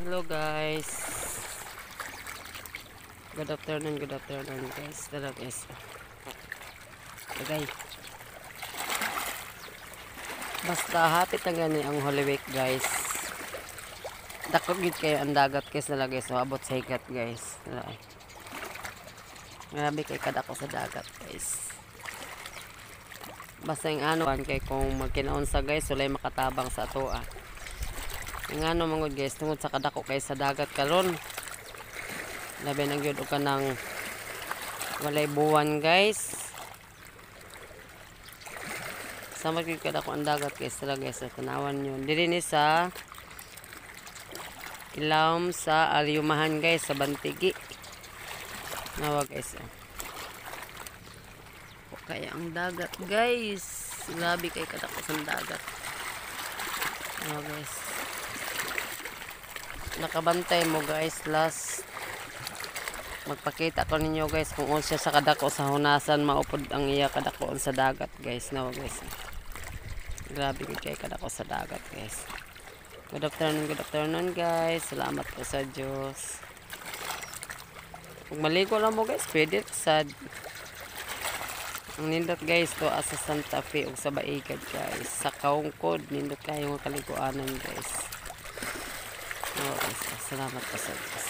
Hello guys. Good afternoon guys. Tara guys. Okay. Basta hapit na gani ang Holy Week guys. Dako gid kayo ang dagat guys nala guys. So abot sa higat guys. Tara. Grabe kay kadako sa dagat guys. Basta yung ano kay kung magkinaon sa guys walay makatabang sa ato ah. Yung ano mangod guys tungod sa kadako kay sa dagat karon. Labi nang gyud ka ng walay buwan guys. Sama gyud kada ko ang dagat guys tala guys tanawan nyo. Diri ni sa ilawom sa Alyumahan guys sa Bantigi. Nawa guys. Kaya ang dagat guys. Grabe kay kada ko sa dagat. Nawa guys. Nakabantay mo guys last magpakita ko ninyo guys kung unsa sa kadako sa hunasan maupod ang iya kadako sa dagat guys nawa guys. Grabe kay kadako sa dagat guys. Good afternoon guys. Salamat po sa Diyos. Kung maligo lang mo guys pwede sad. Ang nindot guys to sa Santa Fe ug sa Baigad guys. Sa Kaungkod nindot kayo nga kaliguanan guys. Salamat po sa Diyos.